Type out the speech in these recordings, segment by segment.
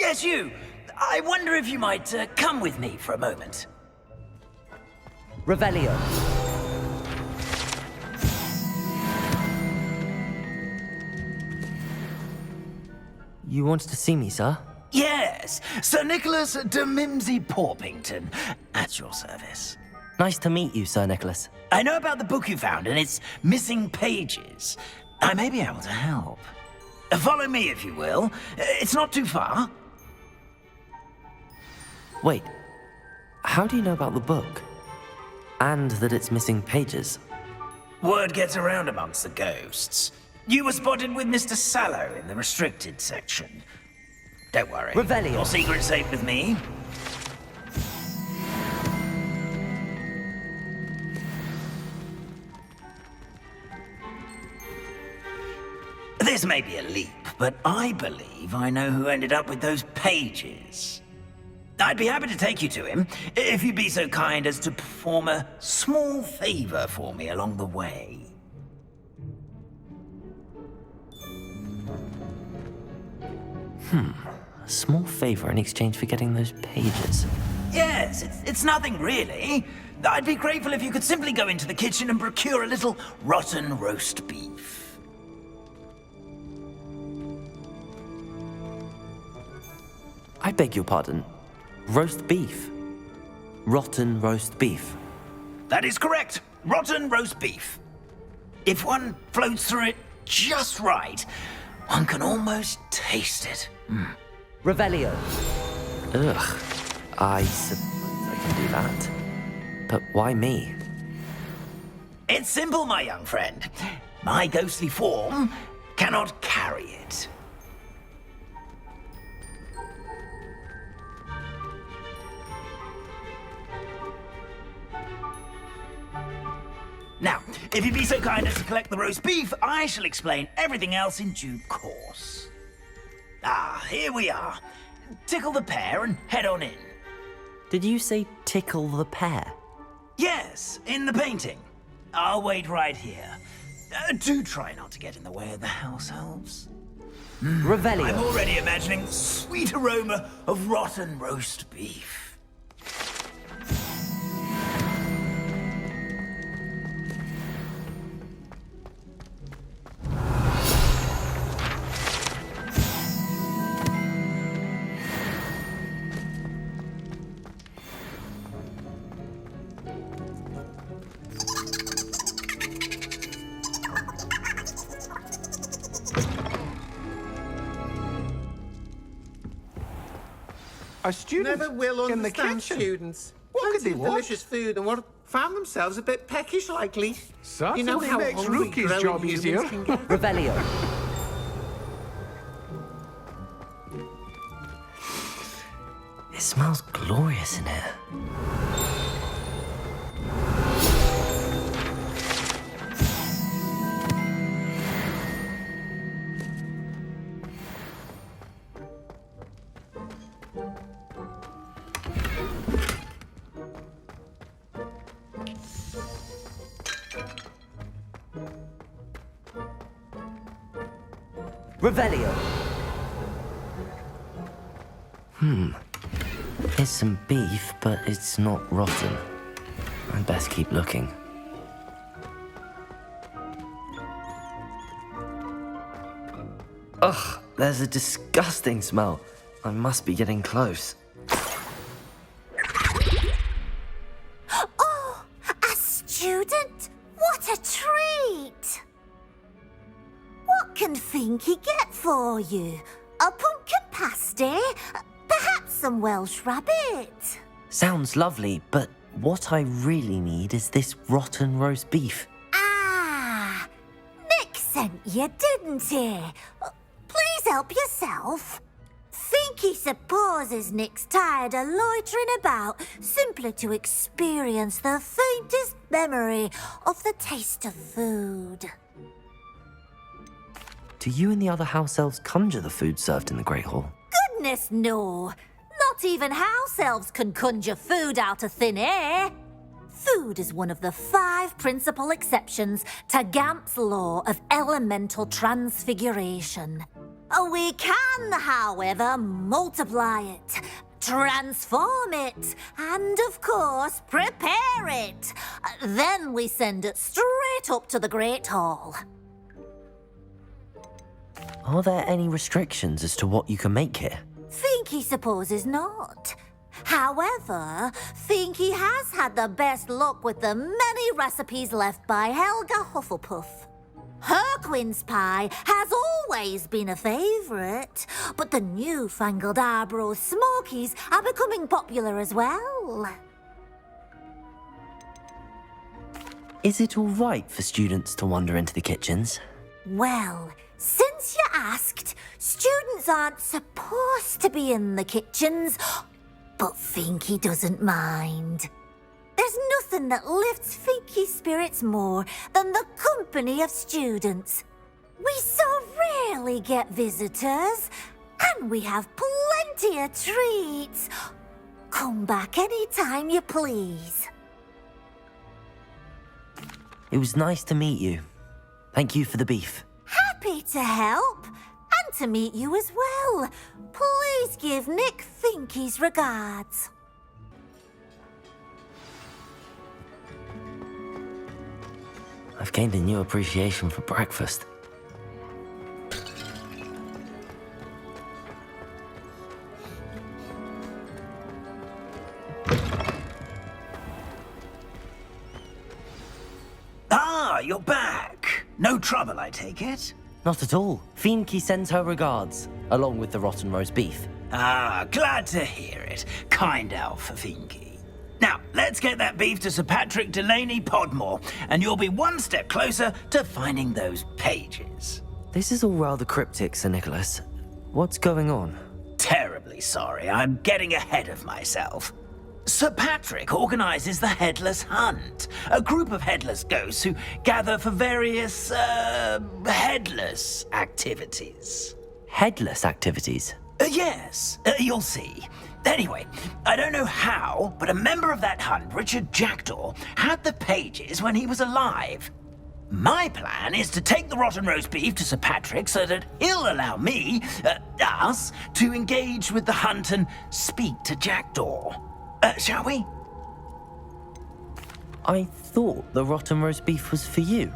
Yes, you. I wonder if you might come with me for a moment. Revelio. You wanted to see me, sir? Yes, Sir Nicholas de Mimsy Porpington, at your service. Nice to meet you, Sir Nicholas. I know about the book you found and its missing pages. I may be able to help. Follow me, if you will. It's not too far. Wait, how do you know about the book? And that it's missing pages? Word gets around amongst the ghosts. You were spotted with Mr. Sallow in the restricted section. Don't worry. Revelio. Your secret's safe with me. This may be a leap, but I believe I know who ended up with those pages. I'd be happy to take you to him, if you'd be so kind as to perform a small favor for me along the way. A small favor in exchange for getting those pages. Yes, it's nothing really. I'd be grateful if you could simply go into the kitchen and procure a little rotten roast beef. I beg your pardon. Roast beef. Rotten roast beef. That is correct. Rotten roast beef. If one floats through it just right, one can almost taste it. Revelio. Ugh. I suppose I can do that. But why me? It's simple, my young friend. My ghostly form cannot carry it. Now, if you'd be so kind as to collect the roast beef, I shall explain everything else in due course. Ah, here we are. Tickle the pear and head on in. Did you say tickle the pear? Yes, in the painting. I'll wait right here. Do try not to get in the way of the house elves. Revelio. I'm already imagining the sweet aroma of rotten roast beef. A student Never will in the understand kitchen. students. What could Plenty they of want? delicious food and what found themselves a bit peckish likely. Certainly you know how makes hungry Rookie's growing job humans easier. can get. Revelio. It smells glorious in here. Revelio. It's some beef, but it's not rotten. I'd best keep looking. Ugh, there's a disgusting smell. I must be getting close. Oh, a student? What a treat! What can Finky get for you? A pumpkin pasty? Perhaps some Welsh rabbit? Sounds lovely, but what I really need is this rotten roast beef. Ah, Nick sent you, didn't he? Please help yourself. Finky supposes Nick's tired of loitering about simply to experience the faintest memory of the taste of food. Do you and the other house elves conjure the food served in the Great Hall? Goodness, no. Not even house elves can conjure food out of thin air. Food is one of the 5 principal exceptions to Gamp's law of elemental transfiguration. We can, however, multiply it, transform it, and of course, prepare it. Then we send it straight up to the Great Hall. Are there any restrictions as to what you can make here? Finky supposes not. However, Finky has had the best luck with the many recipes left by Helga Hufflepuff. Her quince pie has always been a favourite, but the newfangled Arbroath Smokies are becoming popular as well. Is it all right for students to wander into the kitchens? Well, since you asked, students aren't supposed to be in the kitchens, but Finky doesn't mind. There's nothing that lifts Finky's spirits more than the company of students. We so rarely get visitors, and we have plenty of treats. Come back any time you please. It was nice to meet you. Thank you for the beef. Happy to help, and to meet you as well. Please give Nick Finky's regards. I've gained a new appreciation for breakfast. Ah, you're back. No trouble, I take it? Not at all. Finky sends her regards, along with the rotten roast beef. Ah, glad to hear it. Kind elf for Finky. Now, let's get that beef to Sir Patrick Delaney Podmore, and you'll be one step closer to finding those pages. This is all rather cryptic, Sir Nicholas. What's going on? Terribly sorry, I'm getting ahead of myself. Sir Patrick organises the Headless Hunt, a group of headless ghosts who gather for various, headless activities. Headless activities? Yes, you'll see. Anyway, I don't know how, but a member of that hunt, Richard Jackdaw, had the pages when he was alive. My plan is to take the rotten roast beef to Sir Patrick so that he'll allow me, us, to engage with the hunt and speak to Jackdaw. Shall we? I thought the rotten roast beef was for you.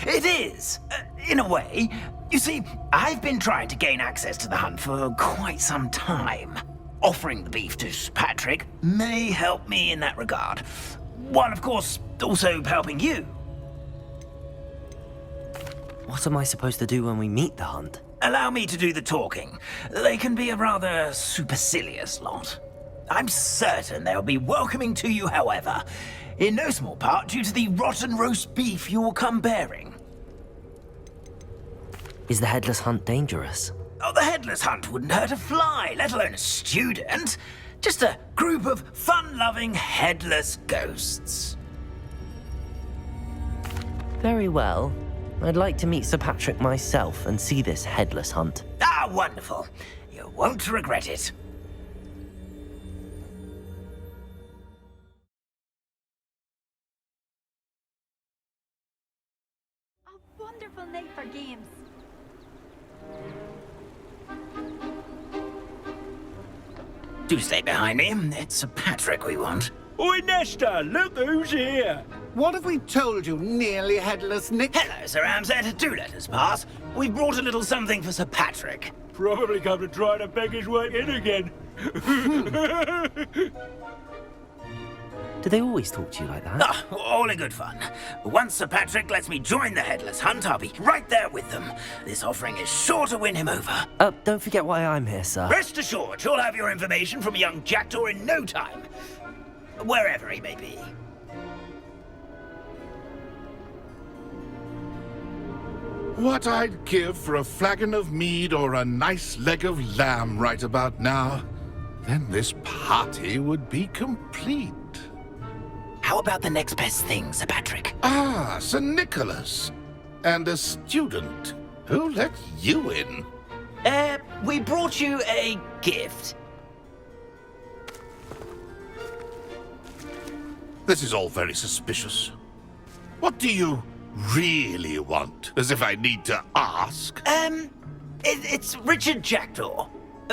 It is, in a way. You see, I've been trying to gain access to the hunt for quite some time. Offering the beef to Sir Patrick may help me in that regard. While, of course, also helping you. What am I supposed to do when we meet the hunt? Allow me to do the talking. They can be a rather supercilious lot. I'm certain they'll be welcoming to you, however, in no small part due to the rotten roast beef you will come bearing. Is the headless hunt dangerous? Oh, the headless hunt wouldn't hurt a fly, let alone a student. Just a group of fun-loving headless ghosts. Very well. I'd like to meet Sir Patrick myself and see this headless hunt. Ah, wonderful. You won't regret it. A wonderful night for games. Do stay behind me. It's Sir Patrick we want. Oi, Nesta, look who's here. What have we told you, nearly headless Nick? Hello, Sir Amset. Do let us pass. We brought a little something for Sir Patrick. Probably come to try to beg his way in again. Do they always talk to you like that? Ah, all in good fun. Once Sir Patrick lets me join the Headless Hunt, I'll be right there with them. This offering is sure to win him over. Don't forget why I'm here, sir. Rest assured, you'll have your information from young Jackdaw in no time. Wherever he may be. What I'd give for a flagon of mead or a nice leg of lamb right about now. Then this party would be complete. How about the next best thing, Sir Patrick? Ah, Sir Nicholas. And a student. Who let you in? We brought you a gift. This is all very suspicious. What do you really want? As if I need to ask. It's Richard Jackdaw.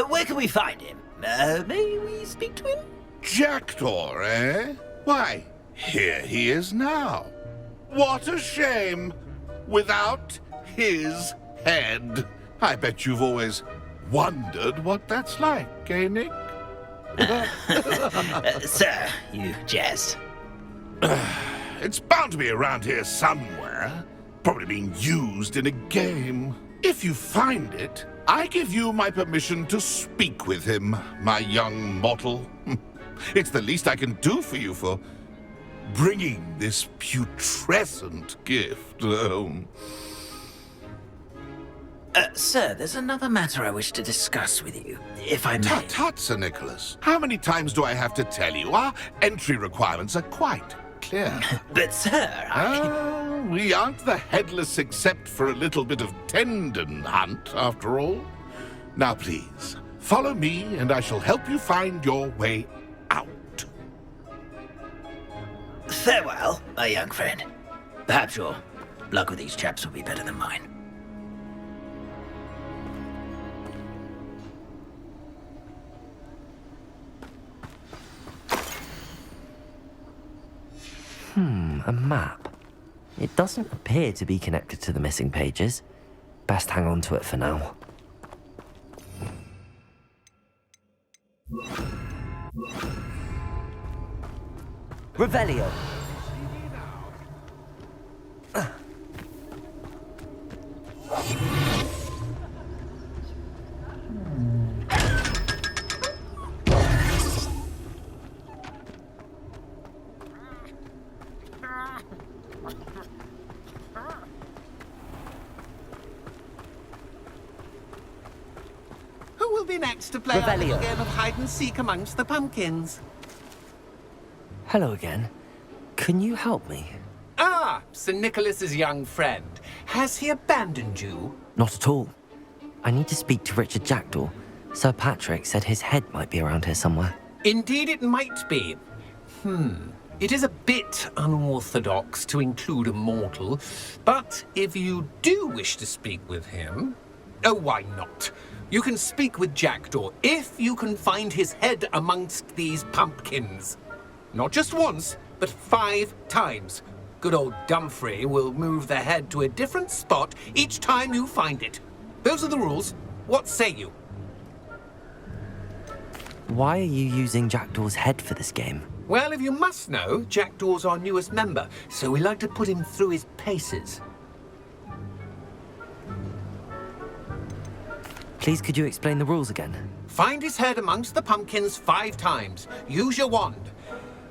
Where can we find him? May we speak to him? Jackdaw, eh? Why, here he is now. What a shame. Without his head. I bet you've always wondered what that's like, eh, Nick? Sir, you jest. It's bound to be around here somewhere. Probably being used in a game. If you find it, I give you my permission to speak with him, my young mortal. It's the least I can do for you for bringing this putrescent gift home. Sir, there's another matter I wish to discuss with you, if I may. Tut, tut, Sir Nicholas. How many times do I have to tell you? Our entry requirements are quite clear. But, sir, We aren't the headless except for a little bit of tendon hunt, after all. Now, please, follow me, and I shall help you find your way out. Farewell, my young friend. Perhaps your luck with these chaps will be better than mine. A map. It doesn't appear to be connected to the missing pages. Best hang on to it for now. Revelio. Who will be next to play our Revelio. little game of hide-and-seek amongst the pumpkins? Hello again. Can you help me? Ah, Sir Nicholas's young friend. Has he abandoned you? Not at all. I need to speak to Richard Jackdaw. Sir Patrick said his head might be around here somewhere. Indeed it might be. It is a bit unorthodox to include a mortal, but if you do wish to speak with him... Oh, why not? You can speak with Jackdaw if you can find his head amongst these pumpkins. Not just once, but 5 times. Good old Dumfrey will move the head to a different spot each time you find it. Those are the rules. What say you? Why are you using Jackdaw's head for this game? Well, if you must know, Jackdaw's our newest member, so we like to put him through his paces. Please, could you explain the rules again? Find his head amongst the pumpkins 5 times. Use your wand.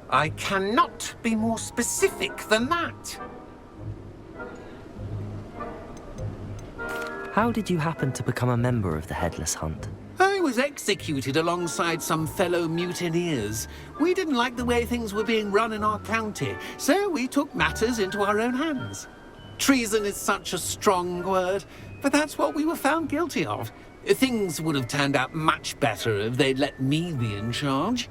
I cannot be more specific than that. How did you happen to become a member of the Headless Hunt? I was executed alongside some fellow mutineers. We didn't like the way things were being run in our county, so we took matters into our own hands. Treason is such a strong word, but that's what we were found guilty of. Things would have turned out much better if they'd let me be in charge.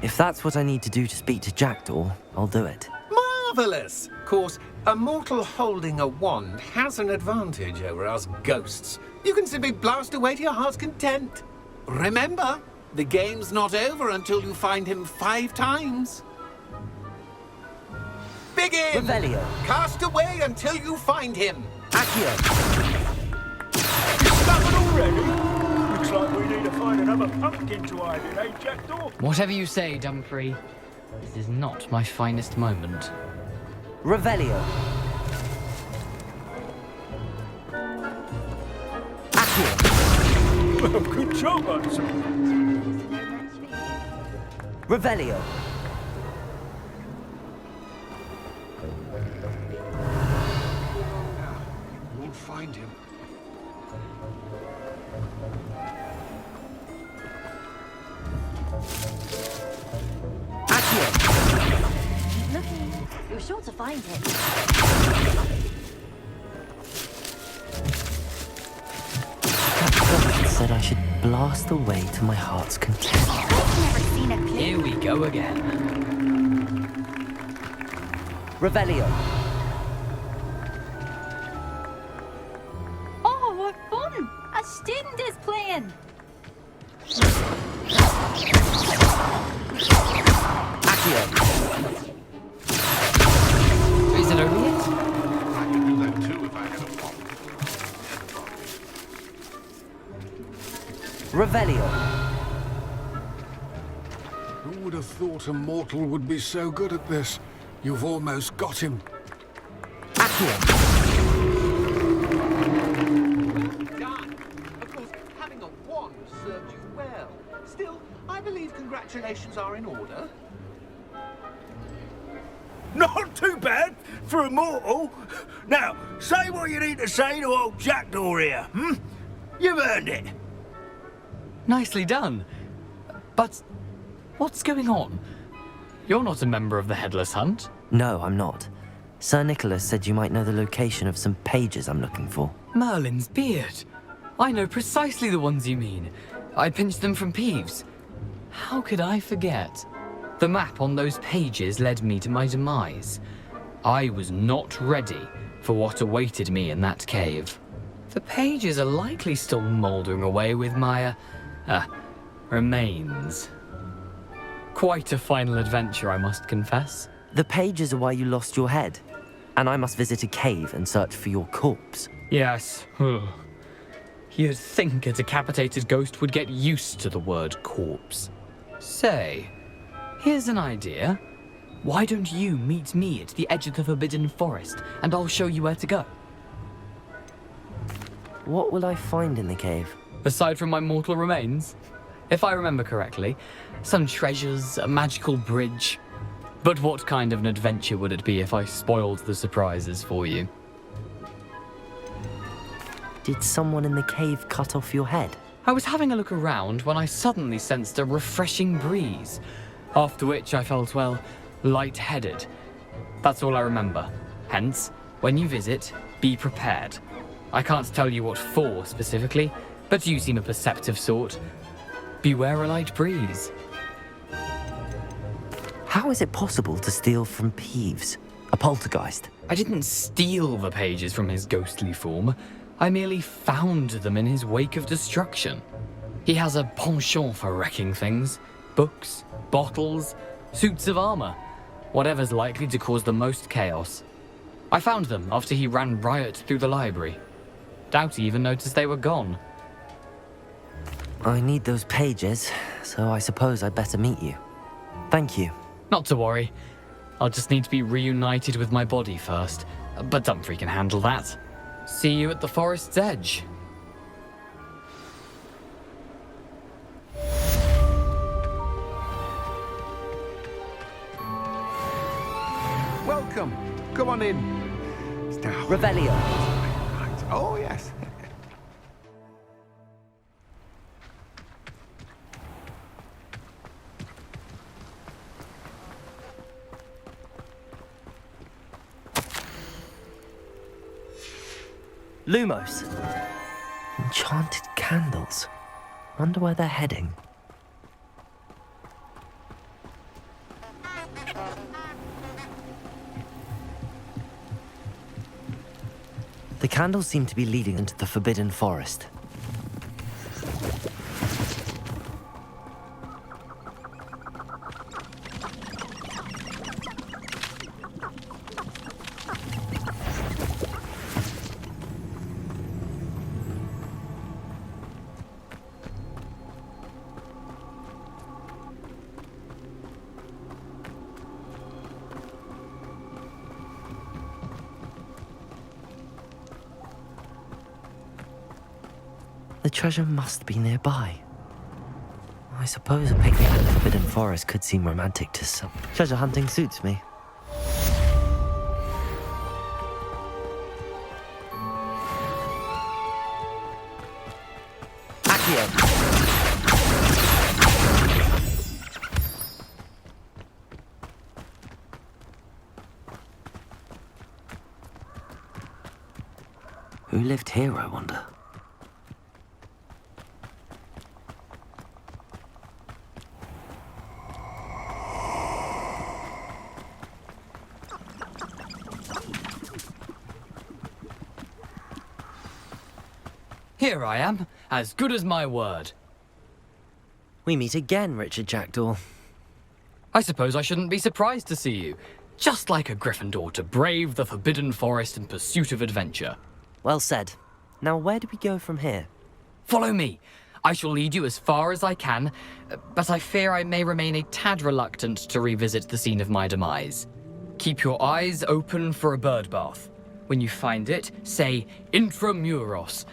If that's what I need to do to speak to Jackdaw, I'll do it. Marvellous! Of course, a mortal holding a wand has an advantage over us ghosts. You can simply blast away to your heart's content. Remember, the game's not over until you find him 5 times. Begin! Revelio. Cast away until you find him. Accio. Nothing already? Looks like we need to find another pumpkin to hide in, eh, Jackdaw? Whatever you say, Dumfrey. This is not my finest moment. Revelio. Accio. Well, good job, Hudson. Revelio. Won't find him. Accio. Looking. You're sure to find it. That ghost said I should blast away to my heart's content. I've never seen a clue. Here we go again. Revelio. Actors playing. Accio! Is it over yet? I could do that too if I had a pop. Revelio. Who would have thought a mortal would be so good at this? You've almost got him. Accio! Done. Of course, having a wand served you well. Still, I believe congratulations are in order. Not too bad for a mortal. Now, say what you need to say to old Jackdaw here, hmm? You've earned it. Nicely done. But what's going on? You're not a member of the Headless Hunt. No, I'm not. Sir Nicholas said you might know the location of some pages I'm looking for. Merlin's beard. I know precisely the ones you mean. I pinched them from Peeves. How could I forget? The map on those pages led me to my demise. I was not ready for what awaited me in that cave. The pages are likely still mouldering away with my, remains. Quite a final adventure, I must confess. The pages are why you lost your head, and I must visit a cave and search for your corpse. Yes. You'd think a decapitated ghost would get used to the word corpse. Say, here's an idea. Why don't you meet me at the edge of the Forbidden Forest, and I'll show you where to go? What will I find in the cave? Aside from my mortal remains, if I remember correctly, some treasures, a magical bridge. But what kind of an adventure would it be if I spoiled the surprises for you? Did someone in the cave cut off your head? I was having a look around when I suddenly sensed a refreshing breeze, after which I felt, well, lightheaded. That's all I remember. Hence, when you visit, be prepared. I can't tell you what for specifically, but you seem a perceptive sort. Beware a light breeze. How is it possible to steal from Peeves, a poltergeist? I didn't steal the pages from his ghostly form. I merely found them in his wake of destruction. He has a penchant for wrecking things. Books, bottles, suits of armor. Whatever's likely to cause the most chaos. I found them after he ran riot through the library. Doubt he even noticed they were gone. I need those pages, so I suppose I'd better meet you. Thank you. Not to worry. I'll just need to be reunited with my body first. But Dumfries can handle that. See you at the forest's edge. Welcome. Come on in. Now. Revelio. Right. Oh, yes. Lumos. Enchanted candles. Wonder where they're heading. The candles seem to be leading into the Forbidden Forest. The treasure must be nearby. I suppose a picnic in the Forbidden Forest could seem romantic to some. Treasure hunting suits me. Accio! Who lived here, I wonder? Here I am, As good as my word. We meet again, Richard Jackdaw. I suppose I shouldn't be surprised to see you. Just like a Gryffindor to brave the Forbidden Forest in pursuit of adventure. Well said. Now where do we go from here? Follow me. I shall lead you as far as I can, but I fear I may remain a tad reluctant to revisit the scene of my demise. Keep your eyes open for a bird bath. When you find it, say intramuros.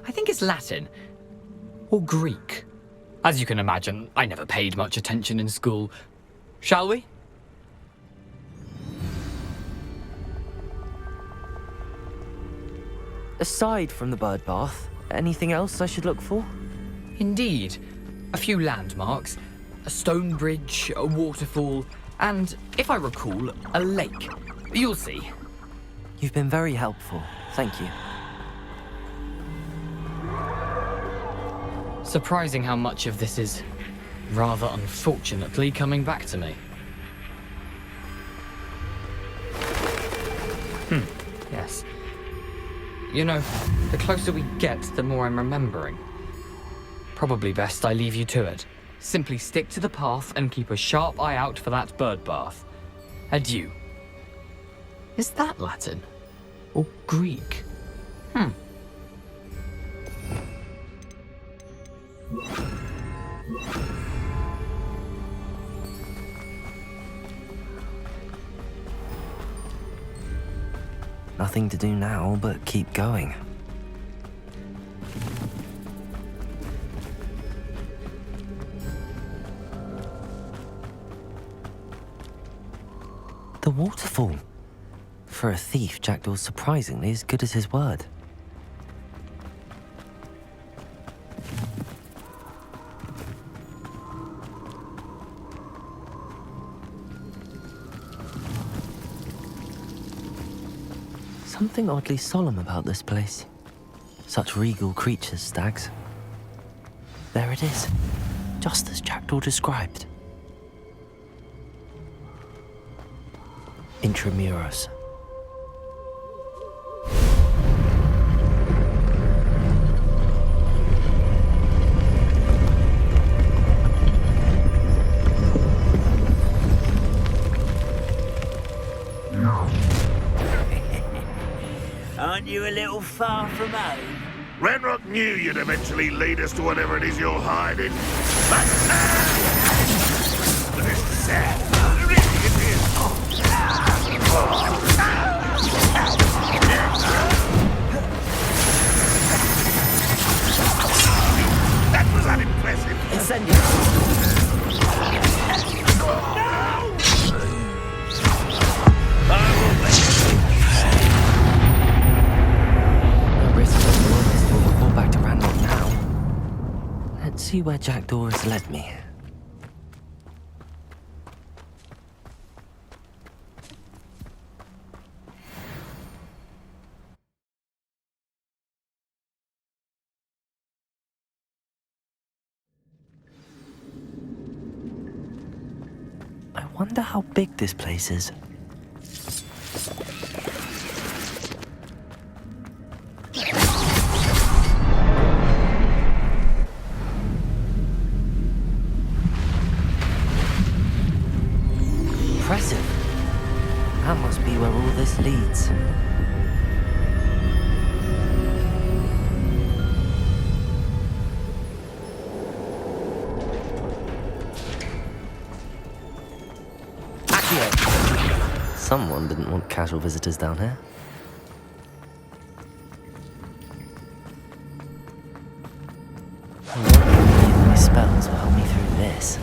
I think it's Latin. Or Greek. As you can imagine, I never paid much attention in school. Shall we? Aside from the bird bath, anything else I should look for? Indeed. A few landmarks, a stone bridge, a waterfall, and, if I recall, a lake. You'll see. You've been very helpful. Thank you. Surprising how much of this is, rather unfortunately, coming back to me. Yes. You know, the closer we get, the more I'm remembering. Probably best I leave you to it. Simply stick to the path and keep a sharp eye out for that bird bath. Adieu. Is that Latin? Or Greek? Nothing to do now but keep going. The waterfall. For a thief, Jackdaw's surprisingly as good as his word. Something oddly solemn about this place. Such regal creatures, stags. There it is, just as Jackdaw described. Intramuros. Aren't you a little far from home? Renrock knew you'd eventually lead us to whatever it is you're hiding. But this is sad. That was unimpressive. Incendio. We'll report back to Ranrock now. Let's see where Jackdaw has led me. I wonder how big this place is. Impressive. That must be where all this leads. Someone didn't want casual visitors down here. I wonder if my spells will help me through this.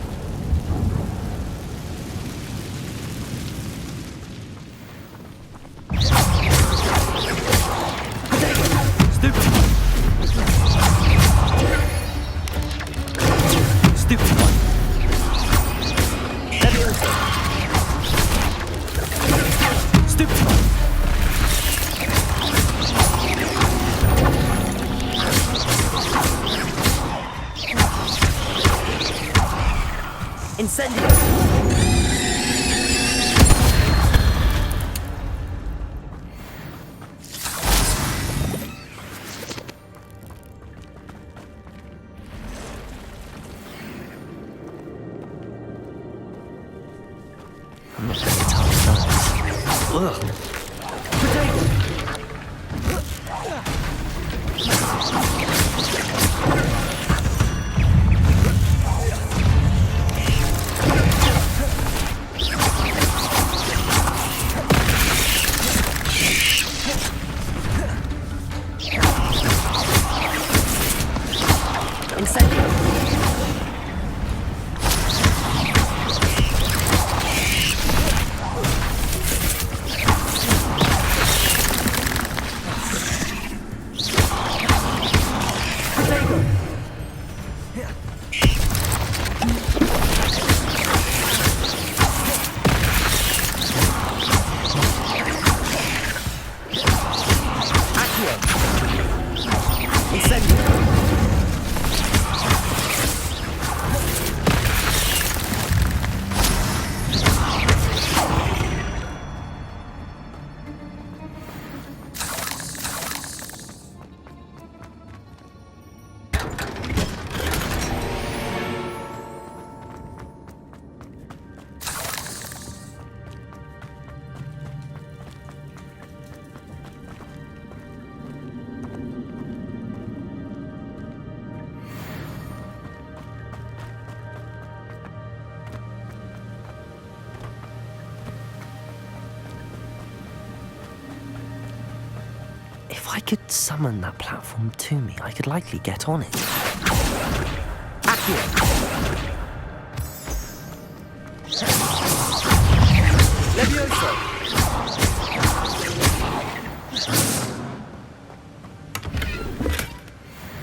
If I could summon that platform to me, I could likely get on it.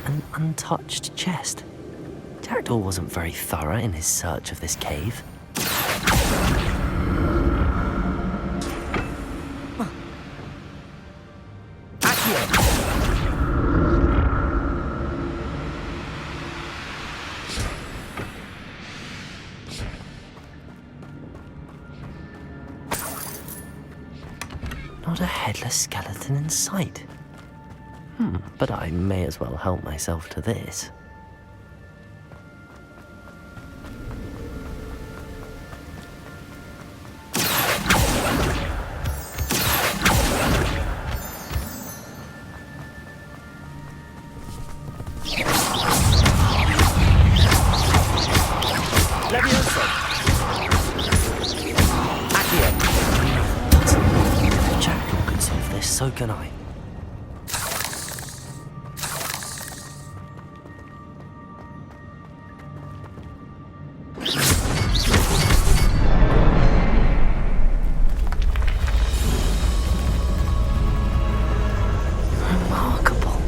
An untouched chest. Jackdaw wasn't very thorough in his search of this cave. Not a headless skeleton in sight. But I may as well help myself to this. Jackdaw can solve this, so can I. Remarkable.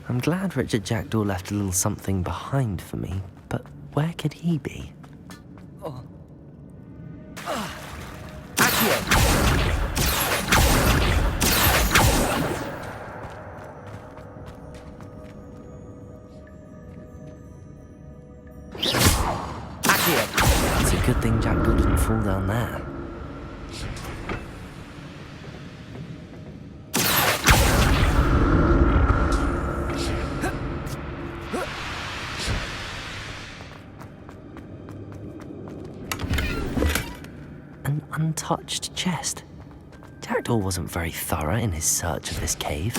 I'm glad Richard Jackdaw left a little something behind for me, but where could he be? It's a good thing Jackdaw didn't fall down there. An untouched chest. Jackdaw wasn't very thorough in his search of this cave.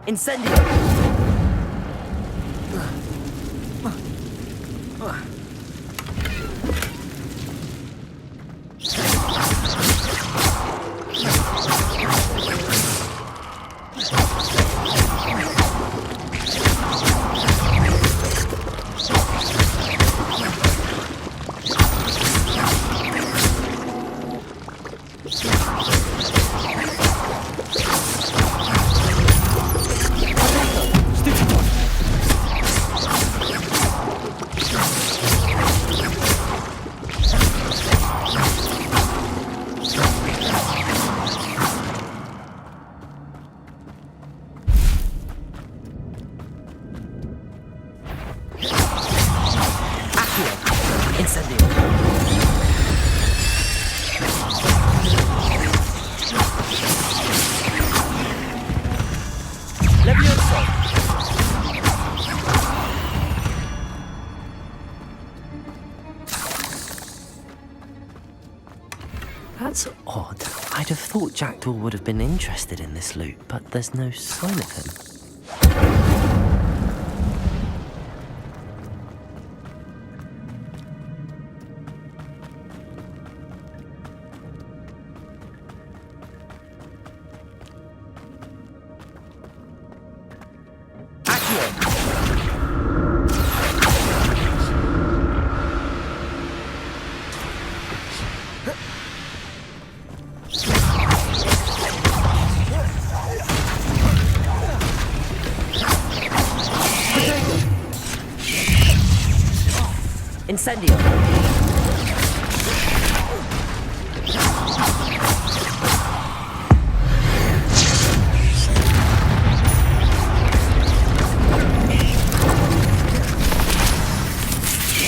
Incendio! That's odd. I'd have thought Jackdaw would have been interested in this loot, but there's no sign of him. Incendio.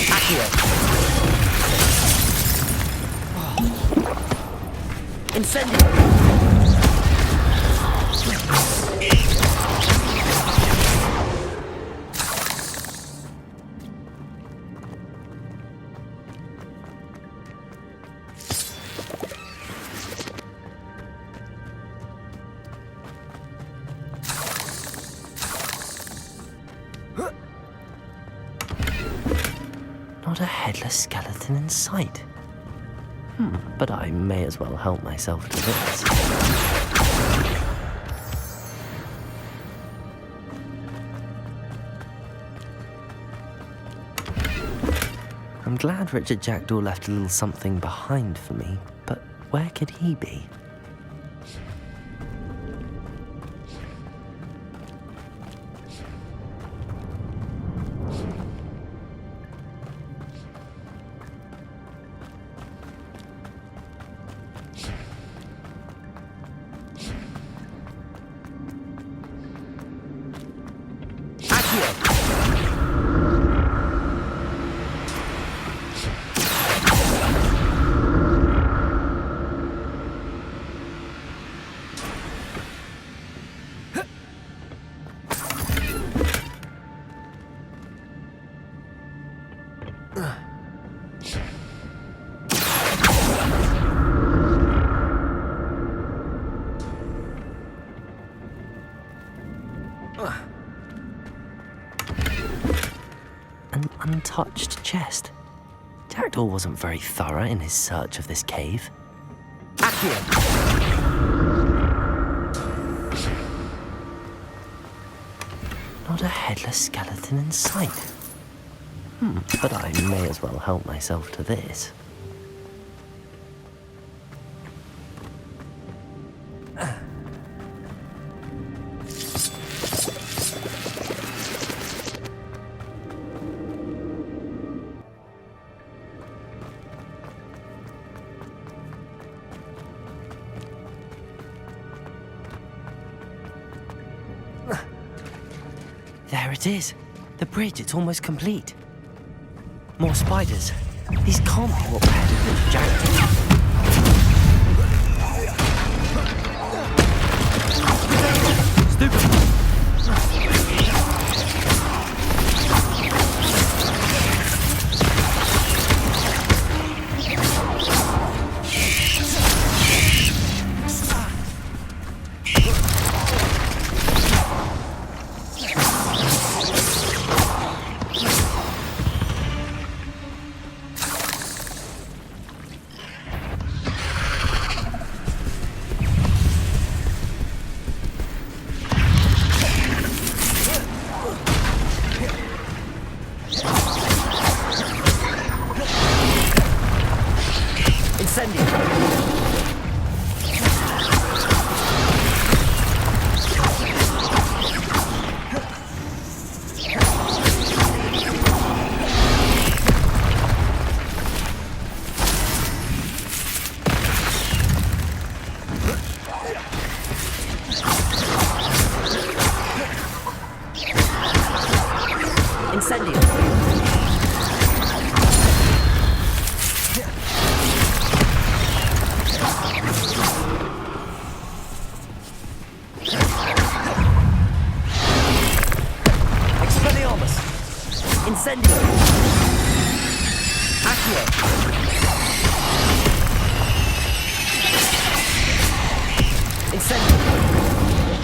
Accio. Incendio. Not a headless skeleton in sight. But I may as well help myself to this. I'm glad Richard Jackdaw left a little something behind for me, but where could he be? An untouched chest. Jackdaw wasn't very thorough in his search of this cave. Not a headless skeleton in sight. But I may as well help myself to this. There it is. The bridge, it's almost complete. More spiders. These can't be what headed Richard Jackdaw.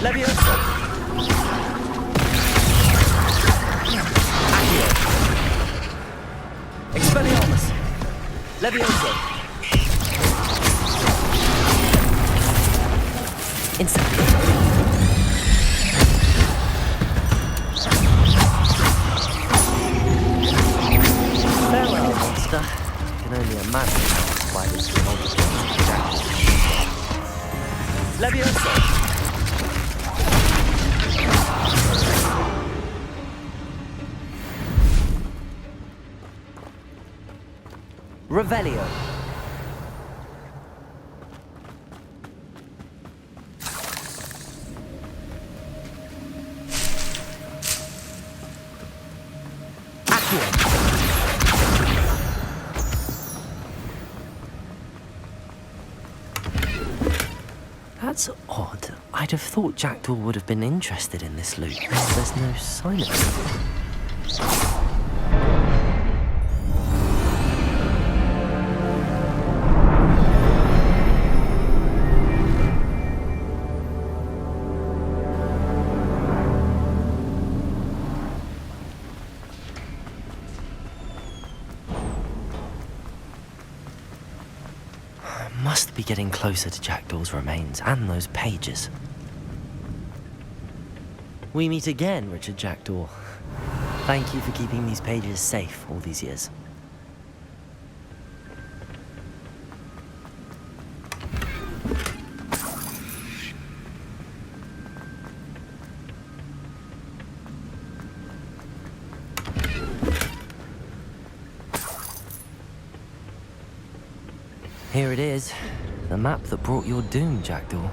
Levioso! Accio! Expelliarmus! Levioso! Incendio! Farewell, monster. I can only imagine how spiders can multiply into Jackdaw. Levioso! Revelio. Accio. That's odd. I'd have thought Jackdaw would have been interested in this loot. There's no sign of it. Must be getting closer to Jackdaw's remains and those pages. We meet again, Richard Jackdaw. Thank you for keeping these pages safe all these years. Here it is, the map that brought your doom, Jackdaw.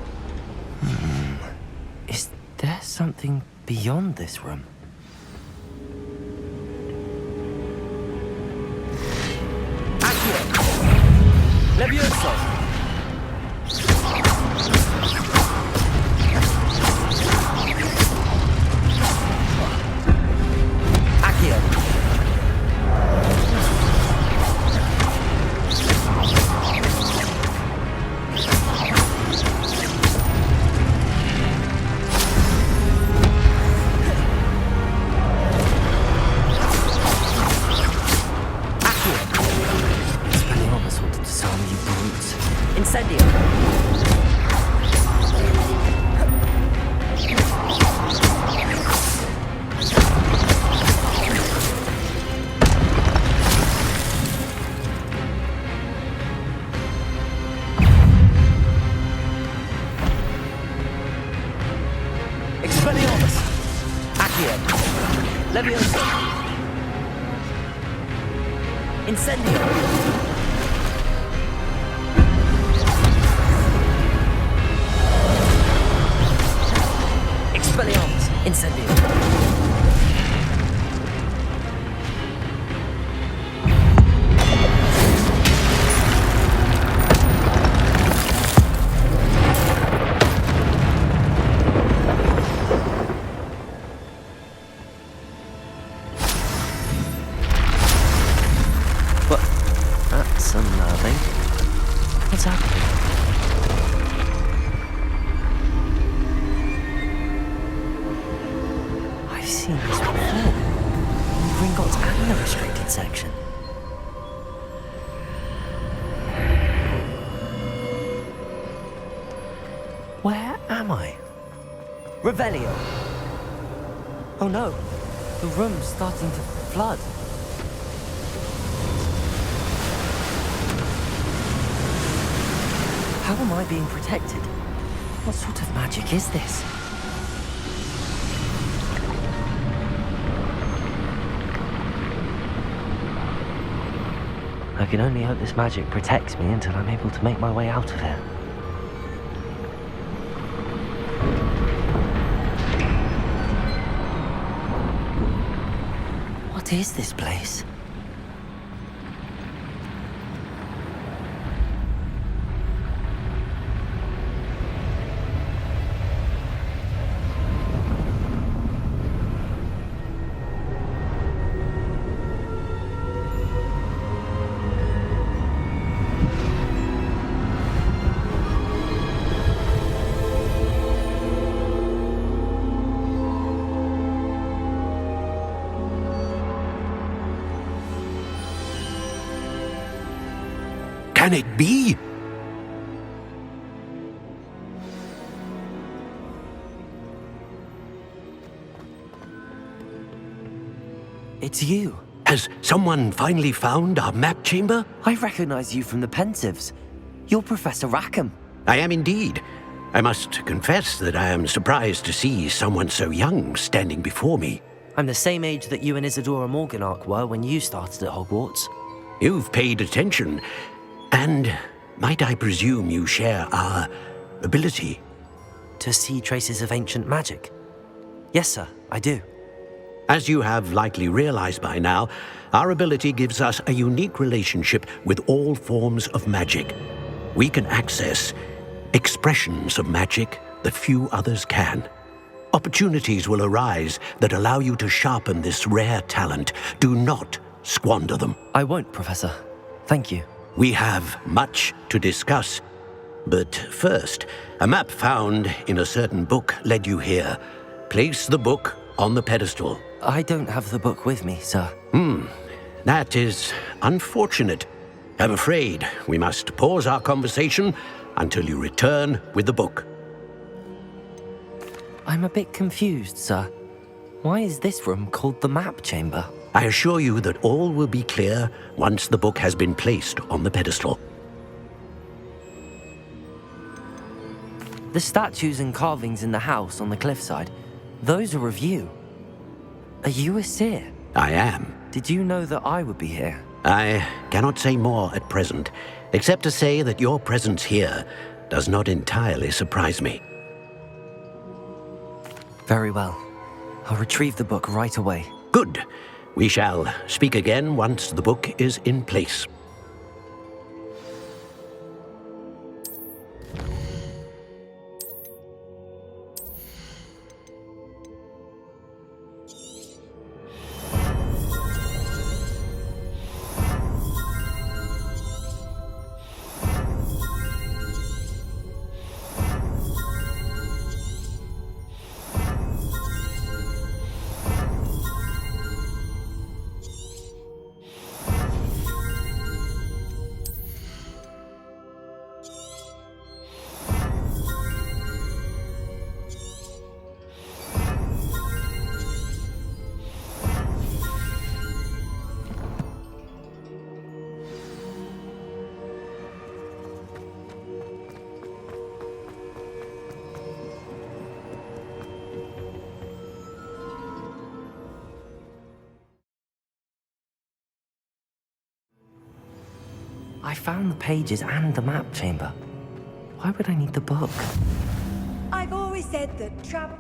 Is there something beyond this room? Accio! Levioso! Accio! Incendio! Expelliarmus! Accio! Levioso! Incendio! Expelliarmus! Incendio! What? That's unnerving. What's happening? I've seen this before. Gringotts and the restricted section. Where am I? Revelio. Oh no, the room's starting to flood. How am I being protected? What sort of magic is this? I can only hope this magic protects me until I'm able to make my way out of here. What is this place? can it be? It's you. Has someone finally found our map chamber? I recognize you from the Pensives. You're Professor Rackham. I am indeed. I must confess that I am surprised to see someone so young standing before me. I'm the same age that you and Isadora Morganach were when you started at Hogwarts. You've paid attention, and might I presume you share our ability? To see traces of ancient magic? Yes, sir, I do. As you have likely realized by now, our ability gives us a unique relationship with all forms of magic. We can access expressions of magic that few others can. Opportunities will arise that allow you to sharpen this rare talent. Do not squander them. I won't, Professor. Thank you. We have much to discuss. But first, a map found in a certain book led you here. Place the book on the pedestal. I don't have the book with me, sir. That is unfortunate. I'm afraid we must pause our conversation until you return with the book. I'm a bit confused, sir. Why is this room called the map chamber? I assure you that all will be clear once the book has been placed on the pedestal. The statues and carvings in the house on the cliffside, those are of you. Are you a seer? I am. Did you know that I would be here? I cannot say more at present, except to say that your presence here does not entirely surprise me. Very well. I'll retrieve the book right away. Good. We shall speak again once the book is in place. I found the pages and the map chamber. Why would I need the book? I've always said that travel...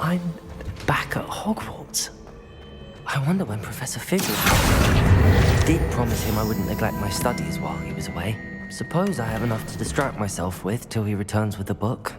I'm back at Hogwarts. I wonder when Professor Fizzle... I did promise him I wouldn't neglect my studies while he was away. Suppose I have enough to distract myself with till he returns with the book.